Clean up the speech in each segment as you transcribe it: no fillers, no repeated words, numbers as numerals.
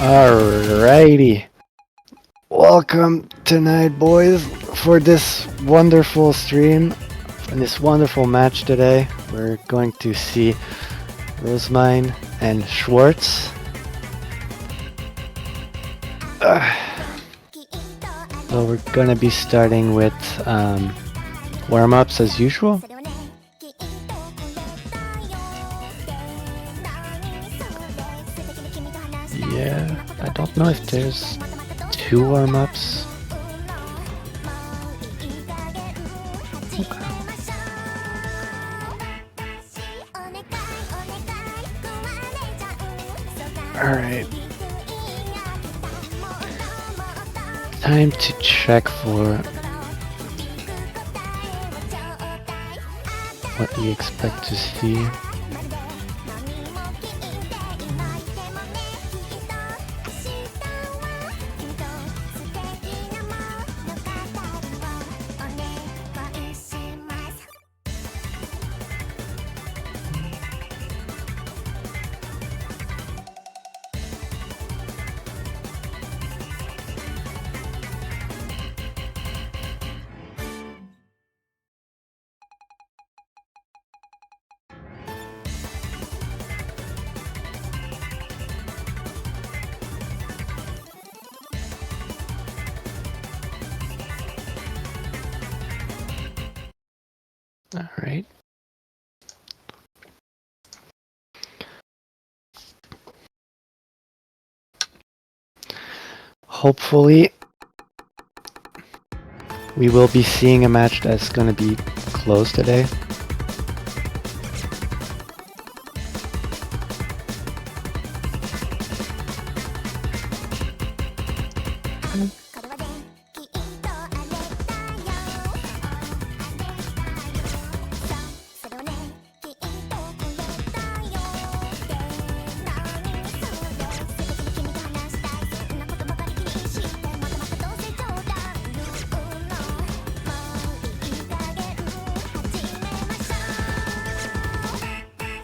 Alrighty. Welcome tonight, boys, for this wonderful stream and this wonderful match today. We're going to see Rozemyne and Schwarts. So we're gonna be starting with warm-ups as usual. Yeah, I don't know if there's two warm-ups. Alright. Time to check for what we expect to see. Alright. Hopefully, we will be seeing a match that's gonna be close today.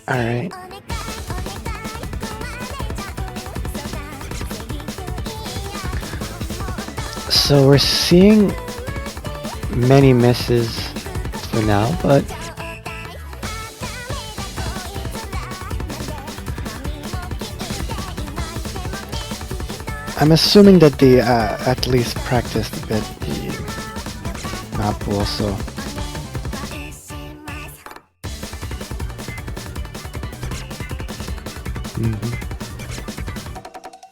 Alright. So we're seeing many misses for now, but I'm assuming that they at least practiced a bit the map also.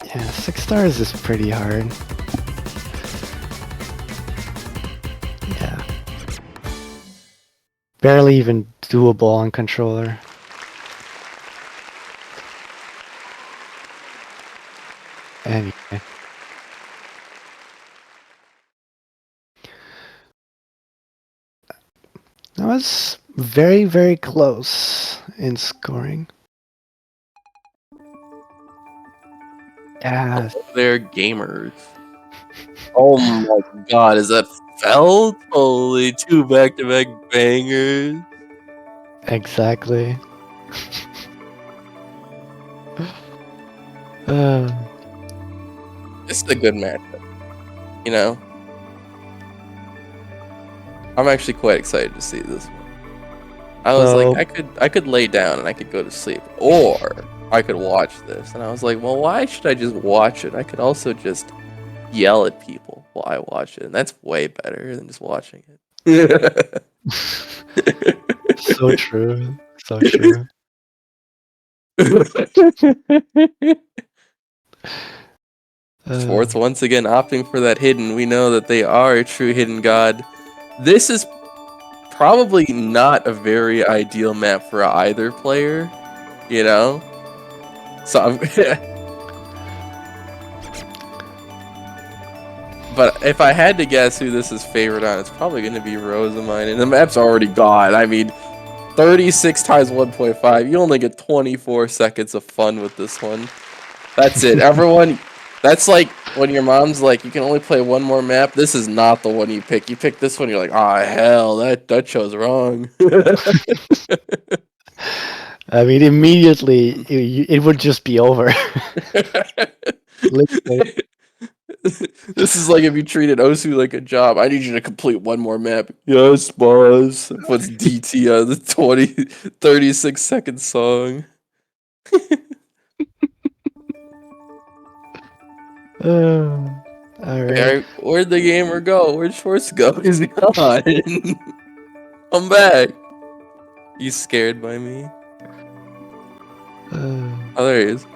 Yeah, 6 stars is pretty hard. Yeah. Barely even doable on controller. Anyway. That was very, very close in scoring. Yeah. They're gamers. Oh my god, is that felt? Holy, 2 back-to-back bangers. Exactly. This is a good matchup. You know? I'm actually quite excited to see this one. I was like, I could lay down and I could go to sleep. Or I could watch this. And I was like, well, why should I just watch it? I could also just yell at people while I watch it. And that's way better than just watching it. So true. So true. Schwarts once again opting for that hidden. We know that they are a true hidden god. This is probably not a very ideal map for either player, you know? So I'm but if I had to guess who this is favored on, it's probably going to be Rozemyne. And the map's already gone. I mean, 36 times 1.5. You only get 24 seconds of fun with this one. That's it. Everyone, that's like when your mom's like, you can only play one more map. This is not the one you pick. You pick this one, you're like, oh, hell, that show's wrong. I mean, immediately, it would just be over. Literally. This is like if you treated Osu like a job. I need you to complete one more map. Yes, boss. Puts DT on the 36-second song. All right. Where'd the gamer go? Where'd Schwartz go? He's gone. Come back. You scared by me? Oh, there he is.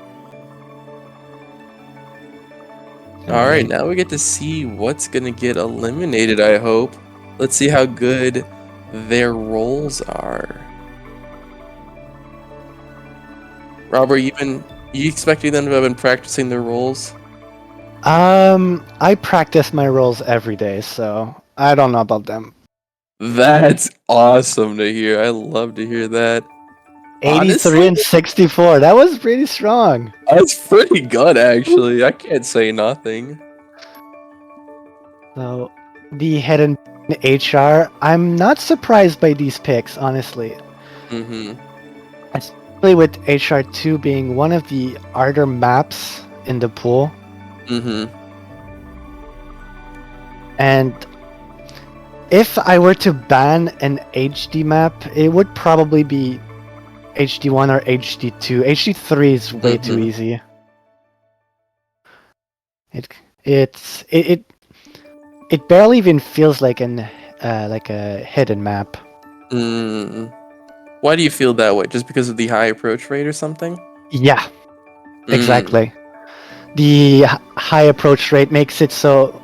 Alright, now we get to see what's gonna get eliminated, I hope. Let's see how good their roles are. Rob, are you expecting them to have been practicing their roles? I practice my roles every day, so I don't know about them. That's awesome to hear. I love to hear that. 83 and 64. That was pretty strong. That's pretty good, actually. I can't say nothing. So, the hidden HR, I'm not surprised by these picks, honestly. Especially with HR2 being one of the harder maps in the pool. And if I were to ban an HD map, it would probably be HD1 or HD2. HD3 is way too easy. It barely even feels like a hidden map. Why do you feel that way? Just because of the high approach rate or something? Yeah, exactly. The high approach rate makes it so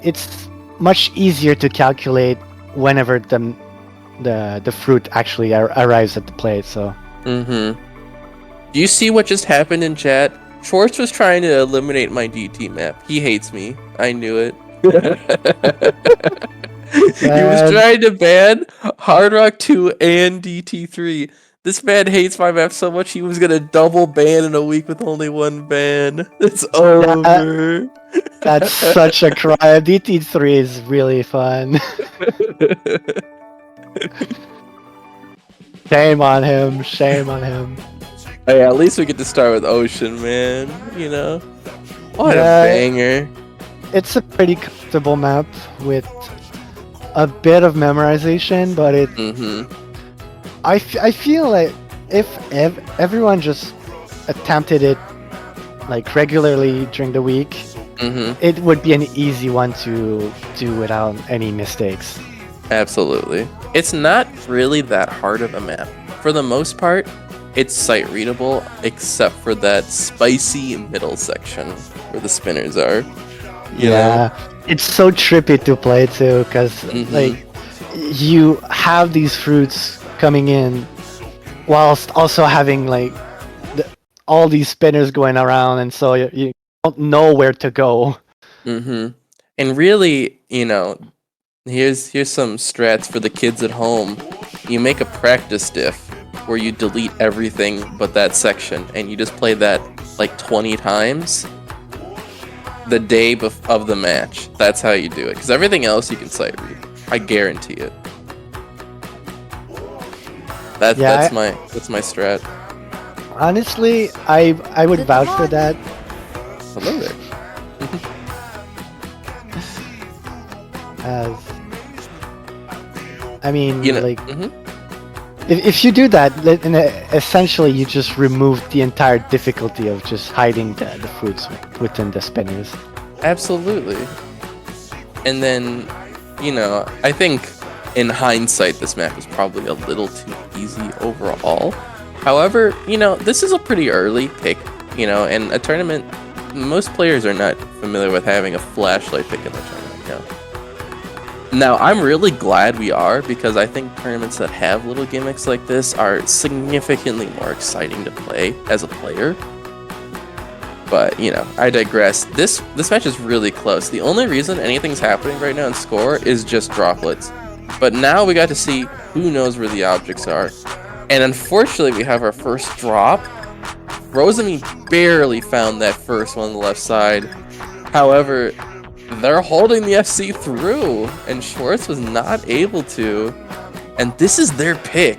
it's much easier to calculate whenever the fruit actually arrives at the plate. So. Do you see what just happened in chat? Schwartz was trying to eliminate my DT map. He hates me. I knew it. He was trying to ban Hard Rock 2 and DT3. This man hates my map so much he was gonna double ban in a week with only one ban. It's over. That's such a crime. DT3 is really fun. Shame on him. Shame on him. Hey, at least we get to start with Ocean, man. You know? What a banger. It's a pretty comfortable map with a bit of memorization, but I feel like if everyone just attempted it like regularly during the week, it would be an easy one to do without any mistakes. Absolutely. It's not really that hard of a map. For the most part, it's sight readable, except for that spicy middle section where the spinners are. You know? It's so trippy to play too, because like you have these fruits coming in, whilst also having like all these spinners going around, and so you don't know where to go. And really, you know, here's some strats for the kids at home. You make a practice diff where you delete everything but that section, and you just play that like 20 times the day of the match. That's how you do it, because everything else you can sight read. I guarantee it. That's my strat. Honestly, I would vouch for that. Hello there. I mean, you know, like, if you do that, then essentially you just remove the entire difficulty of just hiding the fruits within the spinners. Absolutely. And then, you know, I think in hindsight this map is probably a little too easy overall. However, you know, this is a pretty early pick, you know, and a tournament, most players are not familiar with having a flashlight pick in the tournament, you know. Now, I'm really glad we are, because I think tournaments that have little gimmicks like this are significantly more exciting to play as a player. But, you know, I digress. This match is really close. The only reason anything's happening right now in score is just droplets. But now we got to see who knows where the objects are. And unfortunately, we have our first drop. Rozemyne barely found that first one on the left side. However, they're holding the FC through, and Schwartz was not able to. And this is their pick.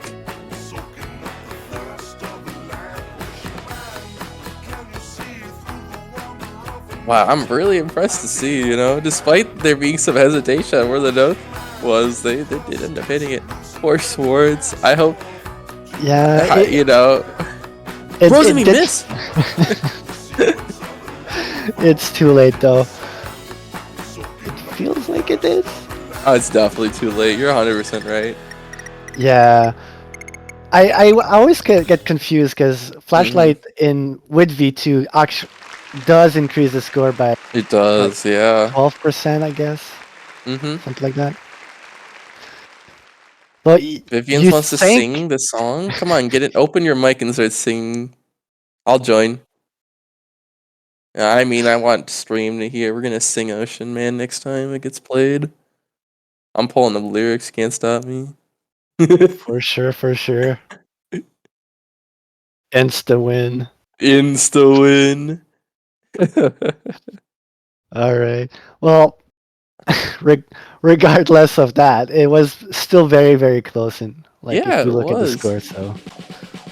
Wow, I'm really impressed to see, despite there being some hesitation on where the note was, they did end up hitting it. Poor Schwartz. I hope, Yeah, it Rozemyne did. miss! It's too late though. It feels like it is. Oh, it's definitely too late. You're 100% right. Yeah. I always get confused because flashlight in with V2 actually does increase the score by It like does, yeah. 12%, I guess, Mm-hmm. something like that. But Vivian's you wants to think sing the song? Come on, get it. Open your mic and start singing. I'll join. I mean, I want stream to hear. We're gonna sing Ocean Man next time it gets played. I'm pulling the lyrics, can't stop me. for sure, insta win. Insta win. All right. Well, reg- regardless of that, it was still very close. And like Yeah, if we it look at the was. score, so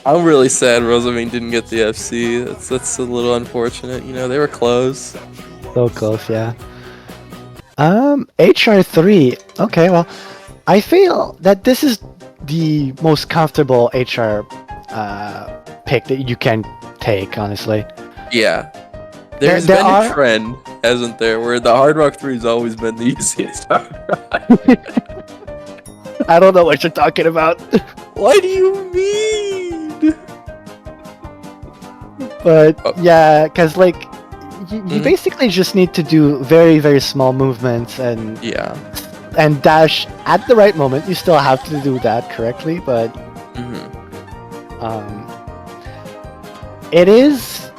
I'm really sad Rozemyne didn't get the FC. That's a little unfortunate. They were close. so close, yeah. HR3. Okay, well, I feel that this is the most comfortable HR pick that you can take, honestly. Yeah. There, There's there been a are. trend, hasn't there, where the Hard Rock 3 has always been the easiest hard rock. I don't know what you're talking about. What do you mean? But Oh, yeah, because like you mhm. basically just need to do very small movements and Yeah. dash at the right moment. You still have to do that correctly, but Hmm. um, it is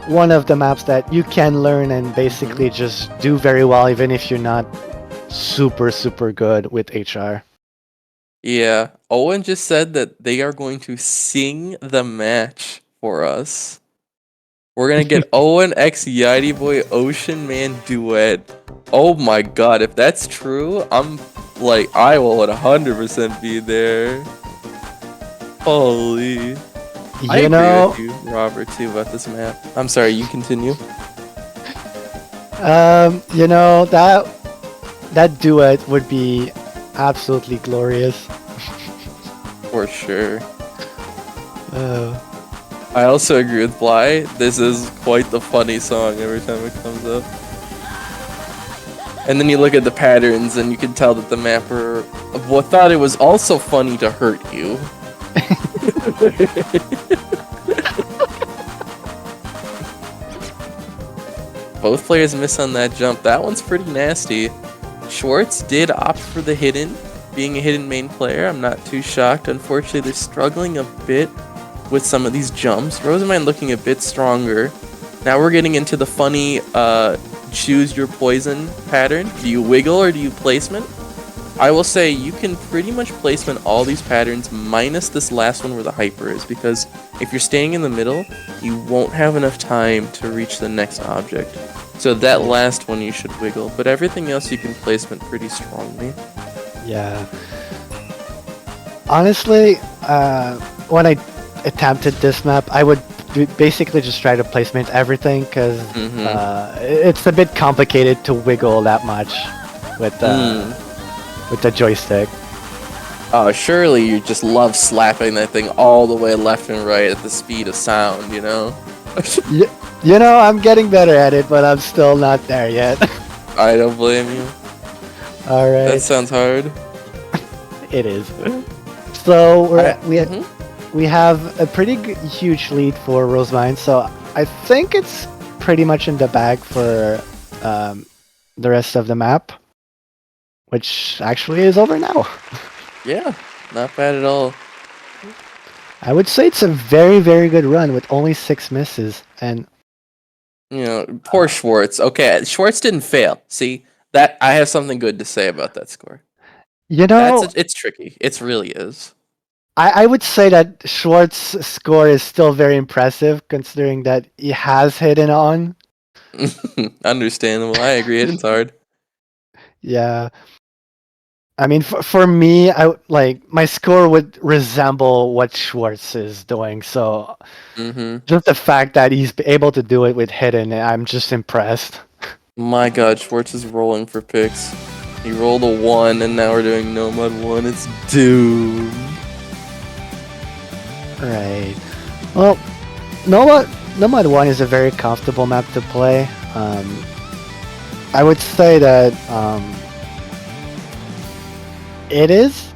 one of the maps that you can learn and basically just do very well, even if you're not super good with HR. Yeah. Owen just said that they are going to sing the match for us. We're gonna get Owen x Yachty Boy Ocean Man duet. Oh my god, if that's true, I will 100% be there. Holy. I You agree know, with you, Robert, too, about this map. I'm sorry, you continue. that duet would be absolutely glorious. For sure. Uh, I also agree with Bly. This is quite the funny song every time it comes up. And then you look at the patterns and you can tell that the mapper thought it was also funny to hurt you. Both players miss on that jump. That one's pretty nasty. Schwartz did opt for the hidden, being a hidden main player. I'm not too shocked. Unfortunately, they're struggling a bit with some of these jumps. Rozemyne looking a bit stronger. Now we're getting into the funny choose your poison pattern. Do you wiggle or do you placement? I will say you can pretty much placement all these patterns minus this last one where the hyper is, because if you're staying in the middle, you won't have enough time to reach the next object. So that last one you should wiggle, but everything else you can placement pretty strongly. yeah. Honestly, when I attempted this map, I would basically just try to placement everything because it's a bit complicated to wiggle that much with the joystick. Oh, surely you just love slapping that thing all the way left and right at the speed of sound, you know? I'm getting better at it, but I'm still not there yet. I don't blame you. All right. That sounds hard. It is. So we have a pretty huge lead for Rozemyne, so I think it's pretty much in the bag for the rest of the map, which actually is over now. Yeah, not bad at all. I would say it's a very good run with only 6 misses, and Poor Schwartz. Okay, Schwartz didn't fail. See, that I have something good to say about that score. It's tricky. It really is. I would say that Schwartz's score is still very impressive considering that he has hidden on. Understandable. I agree. It's hard. Yeah. I mean, for me, my score would resemble what Schwartz is doing. So Mm-hmm. just the fact that he's able to do it with hidden, I'm just impressed. My God, Schwartz is rolling for picks. He rolled a 1, and now we're doing Nomad 1. It's doomed. Right. Well, Nomad 1 is a very comfortable map to play. I would say that it is.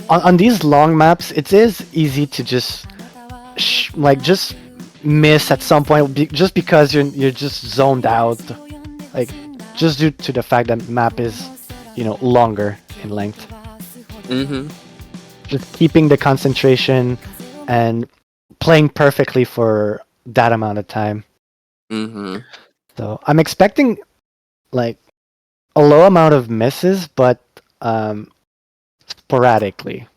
On these long maps, it is easy to just just miss at some point, just because you're just zoned out, like just due to the fact that map is, longer in length. Mm-hmm. Just keeping the concentration and playing perfectly for that amount of time. Mm-hmm. So I'm expecting like a low amount of misses, but sporadically.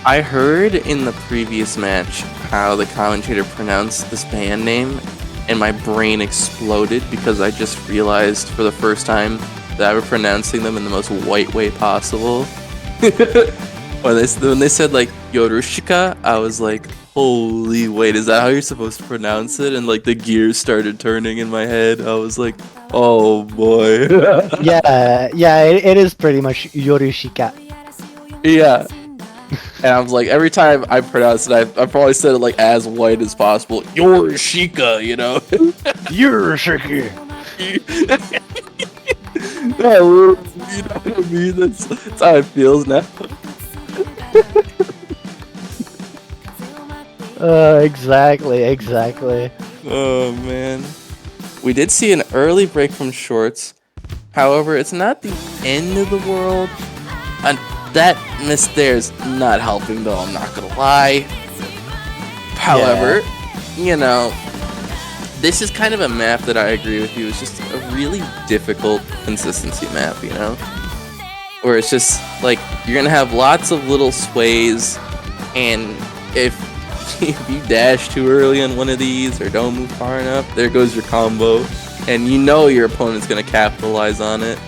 I heard in the previous match how the commentator pronounced this band name, and my brain exploded because I just realized for the first time that I was pronouncing them in the most white way possible. when they said like Yorushika, I was like, holy wait, is that how you're supposed to pronounce it? And like the gears started turning in my head. I was like, oh boy. yeah, it is pretty much Yorushika. Yeah. And I was like, every time I pronounce it, I probably said it like as white as possible. Yorushika, you know? Yorushika. Yeah, you know what I mean? That's how it feels now. Exactly. Oh, man. We did see an early break from Schwarts. However, it's not the end of the world. And that miss there's not helping, though, I'm not gonna lie. However, this is kind of a map that I agree with you. It's just a really difficult consistency map, where it's just like you're gonna have lots of little sways, and if you dash too early on one of these or don't move far enough, there goes your combo, and your opponent's gonna capitalize on it.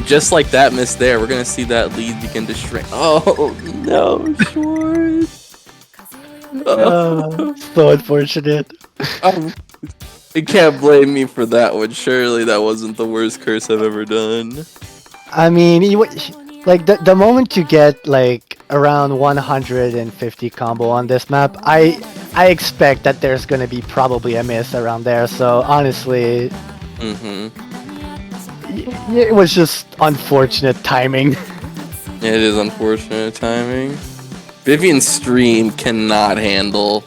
Just like that miss there, we're gonna see that lead begin to shrink. Oh no, Schwartz! So unfortunate. You can't blame me for that one. Surely that wasn't the worst curse I've ever done. I mean, like the moment you get like around 150 combo on this map, I expect that there's gonna be probably a miss around there. So honestly, it was just unfortunate timing. It is unfortunate timing. Vivian's stream cannot handle.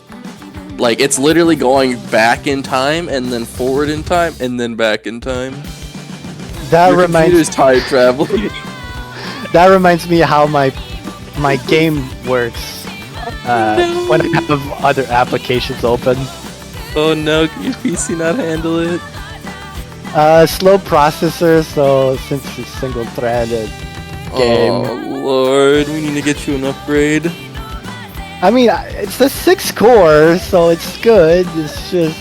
Like, it's literally going back in time, and then forward in time, and then back in time. Your computer's time traveling. That reminds me how my game works when I have other applications open. Oh no, can your PC not handle it? Slow processor, so since it's single-threaded game. Oh lord, we need to get you an upgrade. I mean, it's a 6 core, so it's good. It's just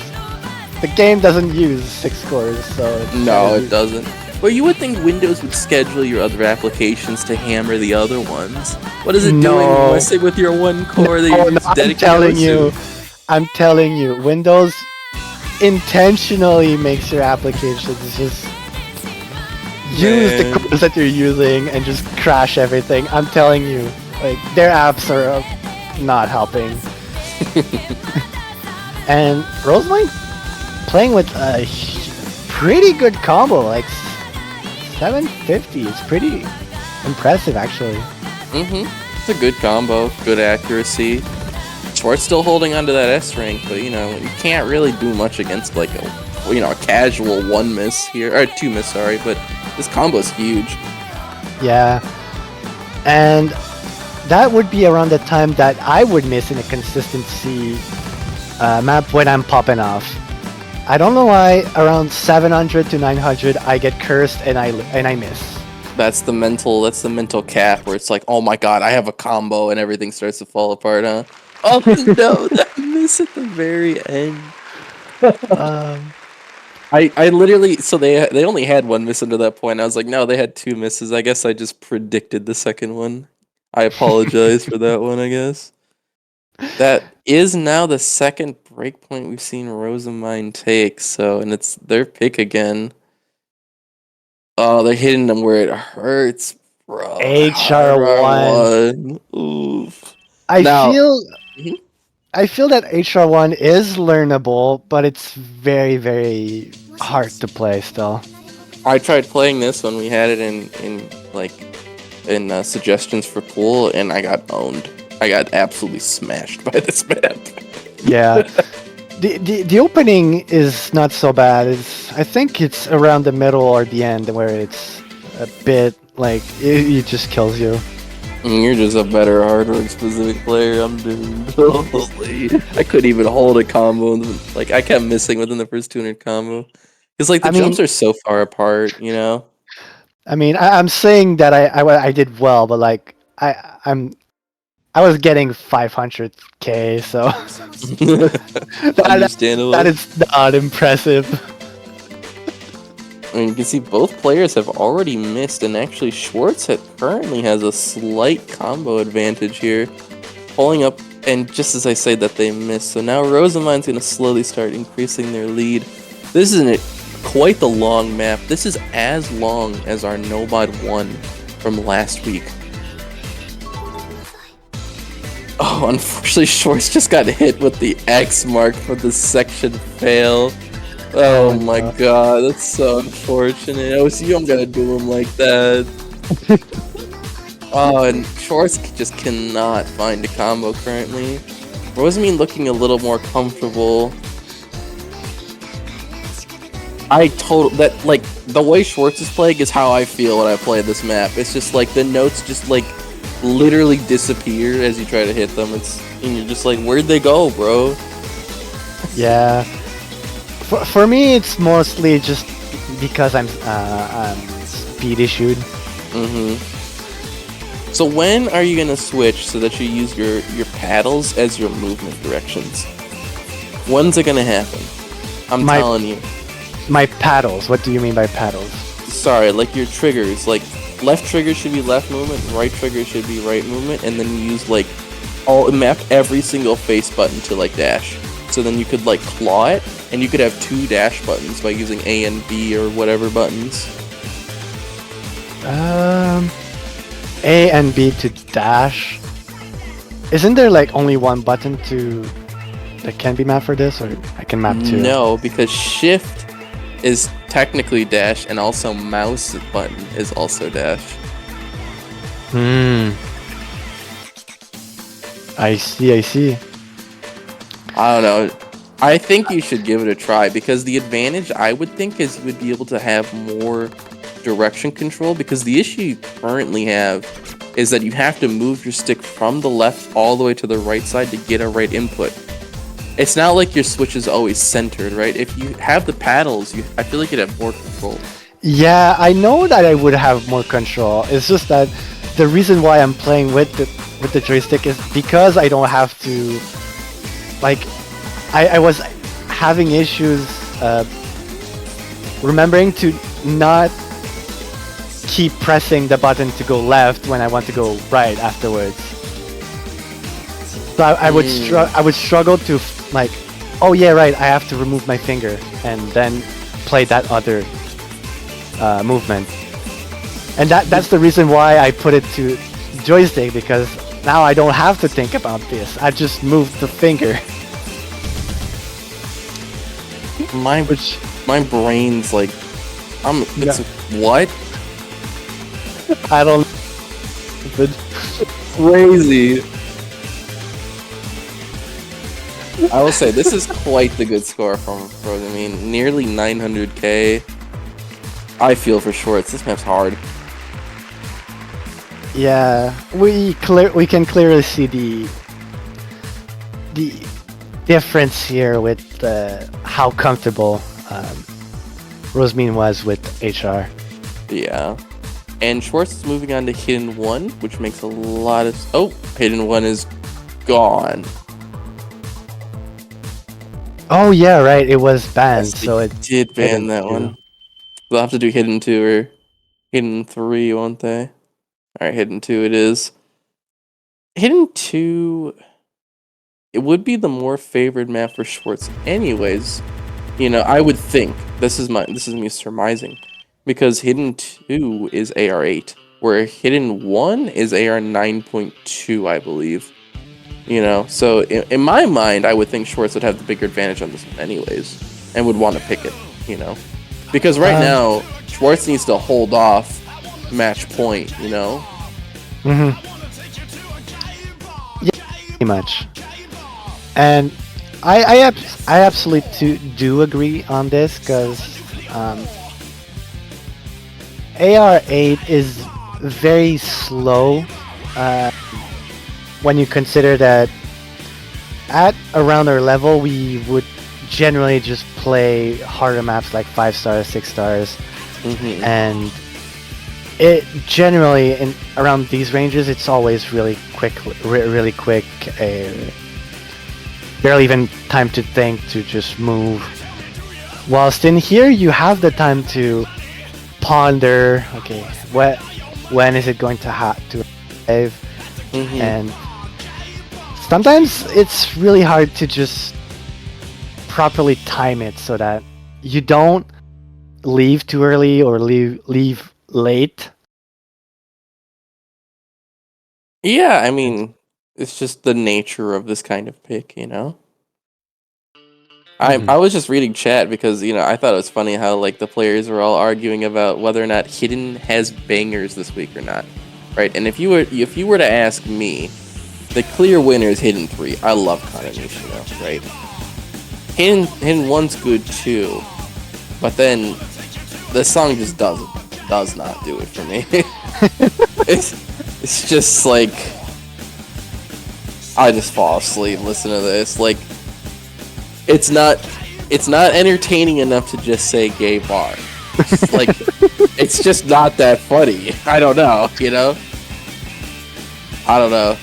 the game doesn't use 6 cores, so no, it doesn't. Well, you would think Windows would schedule your other applications to hammer the other ones. What is it doing? What's it with your one core that you're dedicated I'm telling you, Windows intentionally makes your applications just use the cores that you're using and just crash everything. I'm telling you, like, their apps are not helping. And Rozemyne playing with a pretty good combo, like 750. It's pretty impressive, actually. It's a good combo, good accuracy. Schwartz still holding onto that S rank, but you can't really do much against like a casual 1 miss here, or 2 miss, sorry. But this combo's huge. Yeah, and that would be around the time that I would miss in a consistency map when I'm popping off. I don't know why around 700 to 900 I get cursed and I miss. That's the mental cap where it's like, oh my god, I have a combo and everything starts to fall apart, huh? Oh no, that miss at the very end. I literally, so they only had one miss until that point. I was like, no, they had two misses. I guess I just predicted the second one. I apologize for that one, I guess. That is now the second breakpoint we've seen Rozemyne take, so, and it's their pick again. Oh, they're hitting them where it hurts, bro. HR1. HR1. Oof. I Now, feel mhm. I feel that HR1 is learnable, but it's very, very hard to play still. I tried playing this when we had it in suggestions for pool, and I got owned. I got absolutely smashed by this map. Yeah. The opening is not so bad. I think it's around the middle or the end where it's a bit like it just kills you. You're just a better hardware specific player. I'm doomed. Holy. I couldn't even hold a combo. Like, I kept missing within the first 200 combo. Because, like, the jumps are so far apart, you know? I mean, I'm saying that I did well, but like I was getting 500k, so Understandable. that is not impressive. I mean, you can see both players have already missed, and actually Schwarts currently has a slight combo advantage here, pulling up, and just as I say that they missed, so now Rozemyne's going to slowly start increasing their lead. This isn't quite the long map. This is as long as our Nomad 1 from last week. Oh, unfortunately, Schwartz just got hit with the X mark for the section fail. Oh my god, that's so unfortunate. OCU, I'm gonna do him like that. Oh, and Schwartz just cannot find a combo currently. Rozemyne looking a little more comfortable. Like, the way Schwartz is playing is how I feel when I play this map. It's just like, the notes just, like, literally disappear as you try to hit them. And you're just like, where'd they go, bro? Yeah. For me, it's mostly just because I'm speed issued. So when are you gonna switch so that you use your paddles as your movement directions? When's it gonna happen? I'm telling you. My paddles. What do you mean by paddles? Sorry, like your triggers. Like, left trigger should be left movement, right trigger should be right movement, and then you use like map every single face button to like dash. So then you could like claw it, and you could have two dash buttons by using A and B or whatever buttons. A and B to dash. Isn't there like only one button that can be mapped for this, or I can map two? No, because shift is technically dash, and also mouse button is also dash. I see. I don't know. I think you should give it a try, because the advantage I would think is you would be able to have more direction control, because the issue you currently have is that you have to move your stick from the left all the way to the right side to get a right input. It's not like your switch is always centered, right? If you have the paddles, I feel like you'd have more control. Yeah, I know that I would have more control. It's just that the reason why I'm playing with the joystick is because I don't have to, like, I was having issues remembering to not keep pressing the button to go left when I want to go right afterwards. So I would struggle to, like, oh yeah, right, I have to remove my finger and then play that other movement. And that's the reason why I put it to joystick, because now I don't have to think about this. I just move the finger. My brain's like, what? I don't. Crazy. I will say this is quite the good score from Rozemyne. Nearly 900k. I feel for Schwarts. This map's hard. Yeah, we can clearly see the difference here with how comfortable Rozemyne was with HR. Yeah. And Schwartz is moving on to Hidden 1, which makes a lot of... Oh, Hidden 1 is gone. Oh yeah, right. It was banned, Yes, they so it did ban hidden that too. one. They'll have to do Hidden 2 or Hidden 3, won't they? Alright, Hidden 2 it is. Hidden 2, it would be the more favored map for Schwartz anyways. You know, I would think, this is me surmising, because Hidden 2 is AR8, where Hidden 1 is AR 9.2, I believe. You know, so in my mind, I would think Schwartz would have the bigger advantage on this one anyways, and would want to pick it, you know? Because right now, Schwartz needs to hold off match point, you know? Mm-hmm. Yeah, pretty much. And I absolutely do agree on this, because AR8 is very slow when you consider that at around our level we would generally just play harder maps like 5 stars, 6 stars, and it generally in around these ranges it's always really quick, barely even time to think, to just move. Whilst in here you have the time to ponder, okay, when is it going to arrive? And sometimes it's really hard to just properly time it so that you don't leave too early or leave late. Yeah, I mean, it's just the nature of this kind of pick, you know? I was just reading chat because, you know, I thought it was funny how, like, the players were all arguing about whether or not Hidden has bangers this week or not, right? And if you were to ask me, the clear winner is Hidden 3. I love Kananishino, right? Hidden 1's good too, but then the song just does not do it for me. it's just like I just fall asleep listening to this. Like it's not entertaining enough to just say gay bar. Like it's just not that funny. I don't know, you know? I don't know.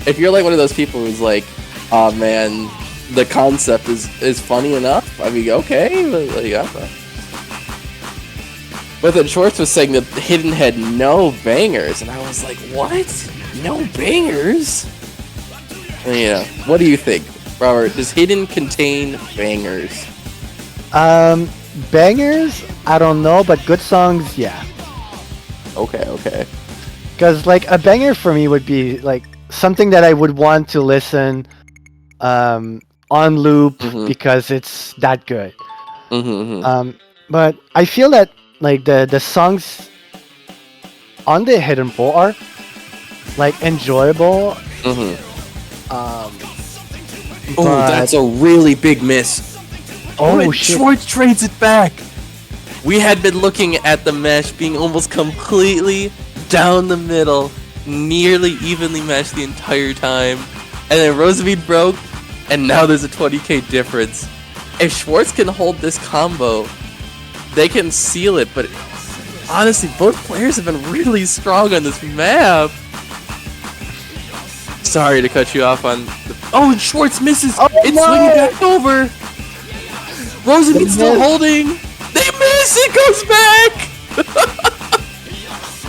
If you're like one of those people who's like, oh man, the concept is funny enough, I mean, okay, like, I don't know. But then Schwartz was saying that Hidden had no bangers, and I was like, what? No bangers? And, yeah, what do you think, Robert? Does Hidden contain bangers? Bangers? I don't know, but good songs, yeah. Okay. Because like a banger for me would be like something that I would want to listen on loop because it's that good. But I feel that like the songs on the Hidden Bowl are like enjoyable. Oh, that's a really big miss. Oh shit! Schwartz trades it back. We had been looking at the mesh being almost completely down the middle, nearly evenly matched the entire time, and then Rozemyne broke, and now there's a 20k difference. If Schwartz can hold this combo, they can seal it, but honestly, both players have been really strong on this map. Sorry to cut you off on the... Oh, and Schwartz misses! It's swinging back over! Rozemyne's still holding! They miss! It goes back!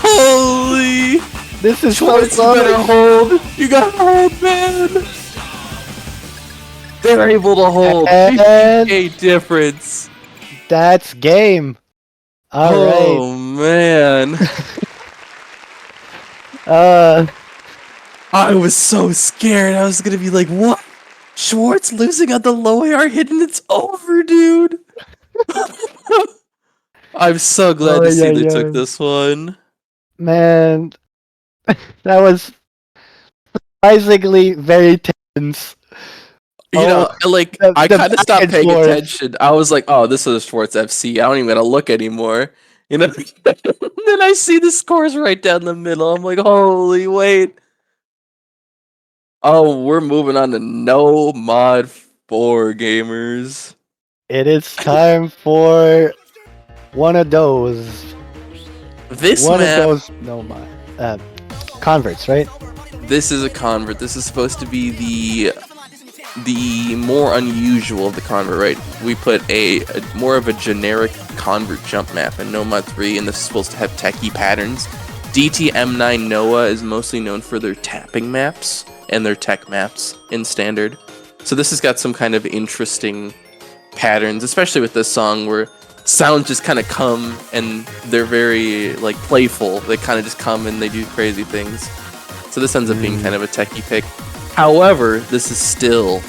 Holy! This is Schwartz, so you better hold! You gotta hold, man! They're able to hold! 50k difference! That's game! Alright. Oh, man! I was so scared. I was gonna be like, what? Schwartz losing on the low AR Hidden? It's over, dude! I'm so glad to see they took this one. Man, that was surprisingly very tense. You know, like, I kind of stopped paying attention. I was like, oh, this is a Schwartz FC. I don't even gotta look anymore. You know? Then I see the scores right down the middle. I'm like, holy, wait. Oh, we're moving on to no mod 4 gamers. It is time for one of those. This one map, of those no mod converts, right? This is a convert. This is supposed to be the the more unusual of the convert, right? We put a more of a generic convert jump map in Nomad 3, and this is supposed to have techie patterns. DTM9 Noah is mostly known for their tapping maps and their tech maps in standard. So this has got some kind of interesting patterns, especially with this song where sounds just kind of come and they're very like playful. They kind of just come and they do crazy things. So this ends up being kind of a techie pick. However, this is still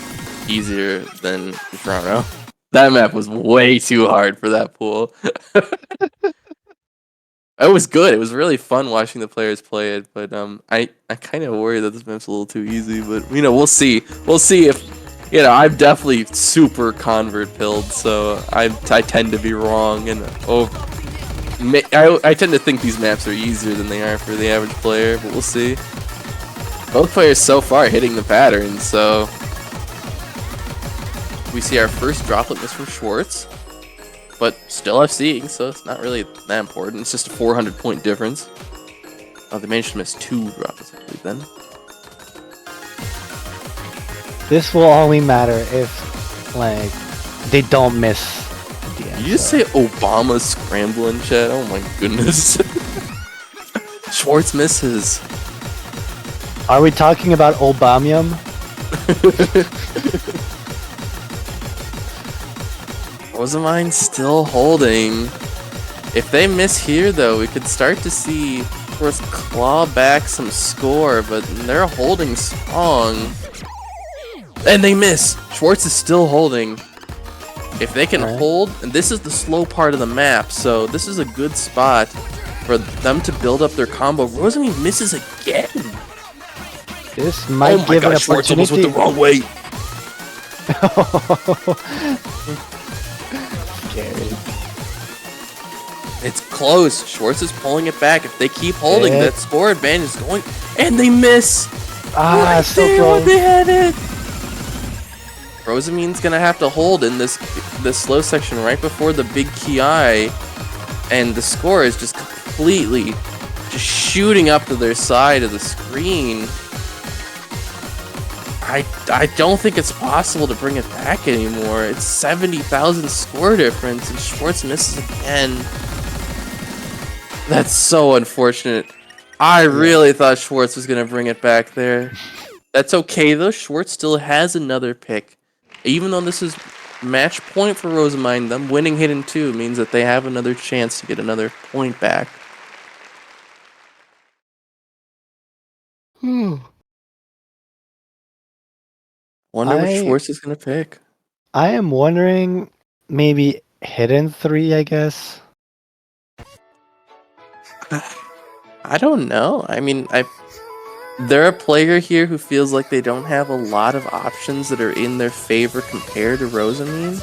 easier than Toronto. That map was way too hard for that pool. It was good. It was really fun watching the players play it, but I kind of worry that this map's a little too easy. But we'll see. We'll see if I'm definitely super convert pilled, so I tend to be wrong, and I tend to think these maps are easier than they are for the average player. But we'll see. Both players so far hitting the pattern, so we see our first droplet miss from Schwarts. But still FCing, so it's not really that important. It's just a 400-point difference. Oh, they managed to miss 2 droplets, I believe, then. This will only matter if, like, they don't miss the end. Did you just say Obama scrambling, chat? Oh my goodness. Schwarts misses. Are we talking about Obamium? Rozemyne still holding. If they miss here, though, we could start to see Schwarts claw back some score, but they're holding strong. And they miss. Schwarts is still holding. If they can hold, and this is the slow part of the map, so this is a good spot for them to build up their combo. Rozemyne misses again. This might give an opportunity. Schwarts almost went the wrong way. Scary. It's close. Schwarts is pulling it back. If they keep holding, that score advantage is going, and they miss. Ah, so close. They had it. Rozemyne's gonna have to hold in this slow section right before the big Ki, and the score is just completely just shooting up to their side of the screen. I don't think it's possible to bring it back anymore. It's 70,000 score difference, and Schwarts misses again. That's so unfortunate. I really thought Schwarts was gonna bring it back there. That's okay though. Schwarts still has another pick. Even though this is match point for Rozemyne, them winning Hidden 2 means that they have another chance to get another point back. Wonder what Schwarts is going to pick. I am wondering, maybe Hidden 3, I guess? I don't know. I mean, they're a player here who feels like they don't have a lot of options that are in their favor compared to Rozemyne.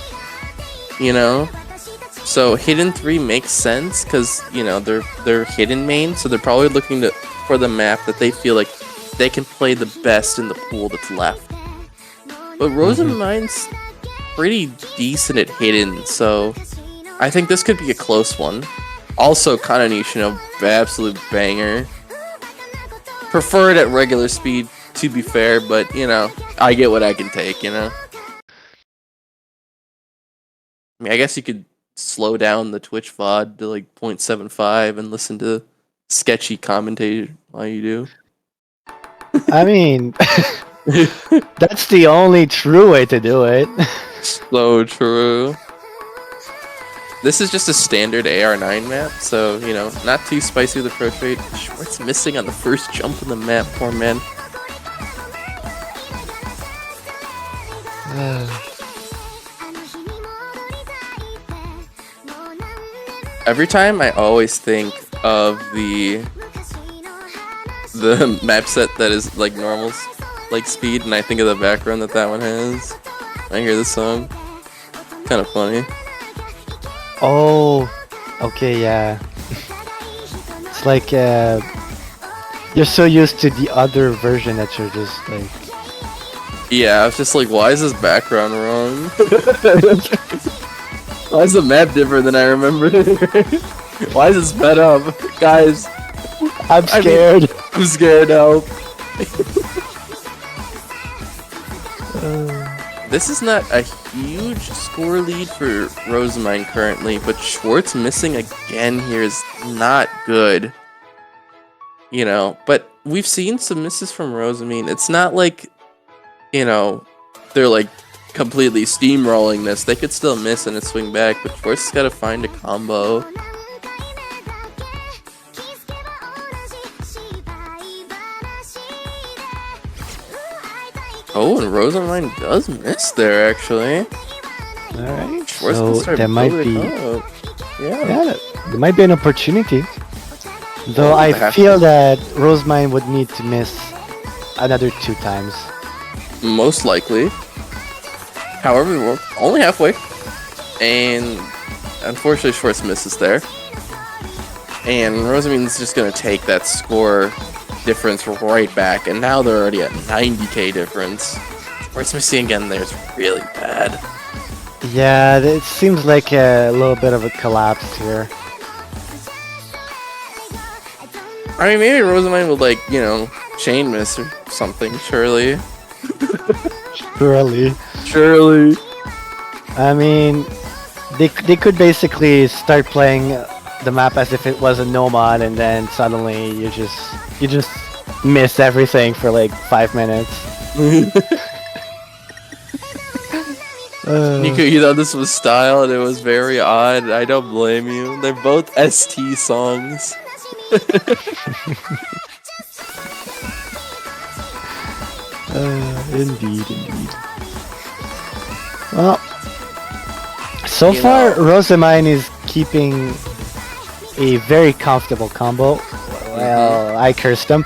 So Hidden 3 makes sense because, they're hidden main, so they're probably looking for the map that they feel like they can play the best in the pool that's left. But Rozemyne's pretty decent at hidden, so I think this could be a close one. Also, Kanonishino, absolute banger. Prefer it at regular speed, to be fair, but, I get what I can take, I mean, I guess you could slow down the Twitch VOD to, 0.75 and listen to sketchy commentator while you do. I mean, that's the only true way to do it. So true. This is just a standard AR9 map, so, not too spicy with approach rate. Schwarts missing on the first jump in the map, poor man. Every time I always think of the map set that is, normal, speed, and I think of the background that one has. I hear this song. Kind of funny. Oh, okay, yeah. It's like, you're so used to the other version that you're just like... Yeah, I was just like, why is this background wrong? Why is the map different than I remember? Why is it sped up? Guys, I'm scared. I'm scared, help. This is not a huge score lead for Rozemyne currently, but Schwarts missing again here is not good. You know, but we've seen some misses from Rozemyne. It's not like, you know, they're like completely steamrolling this. They could still miss and it swing back, but Schwarts has got to find a combo. Oh, and Rozemyne does miss there, actually. Alright, Schwartz so can start there might building be... up. Yeah, there might be an opportunity. Though Oh, I they have feel that Rozemyne would need to miss another 2 times. Most likely. However, we're only halfway. And unfortunately, Schwartz misses there. And Rozemyne's just going to take that score difference right back. And now they're already at 90k difference. Schwartz missing again there is really bad. Yeah, it seems like a little bit of a collapse here. I mean, maybe Rozemyne would, like, you know, chain miss or something, surely. Surely. I mean, they could basically start playing the map as if it was a no mod, and then suddenly you just miss everything for like 5 minutes. You thought this was style, and it was very odd. I don't blame you. They're both ST songs. Indeed. Well, so far Rozemyne is keeping a very comfortable combo. Well, I cursed him.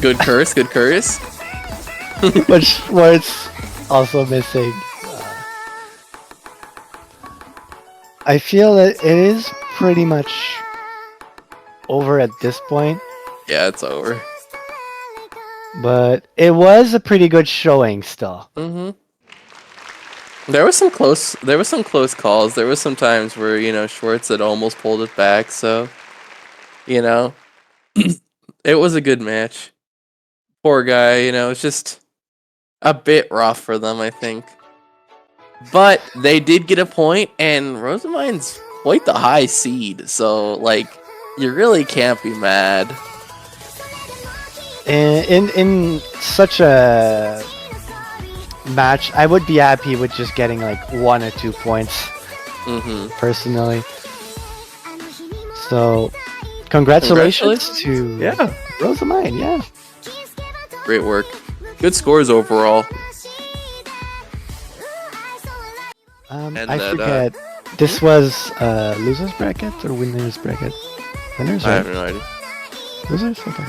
Good curse, good curse. But Schwartz also missing. I feel that it is pretty much over at this point. Yeah, it's over. But it was a pretty good showing still. There was some close calls. There was some times where, you know, Schwartz had almost pulled it back, so, you know, it was a good match. Poor guy, you know, it's just a bit rough for them, I think. But they did get a point, and Rozemyne's quite the high seed, so, like, you really can't be mad. In such a match, I would be happy with just getting like 1 or 2 points, personally. So, congratulations to Rozemyne. Yeah, great work, good scores overall. I forget. This was losers bracket or winners bracket? Winners. I Right? have no idea. Losers. Okay.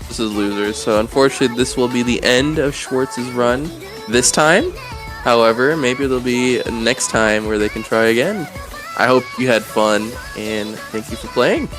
This is losers, so unfortunately this will be the end of Schwartz's run this time. However, maybe there'll be next time where they can try again. I hope you had fun, and thank you for playing.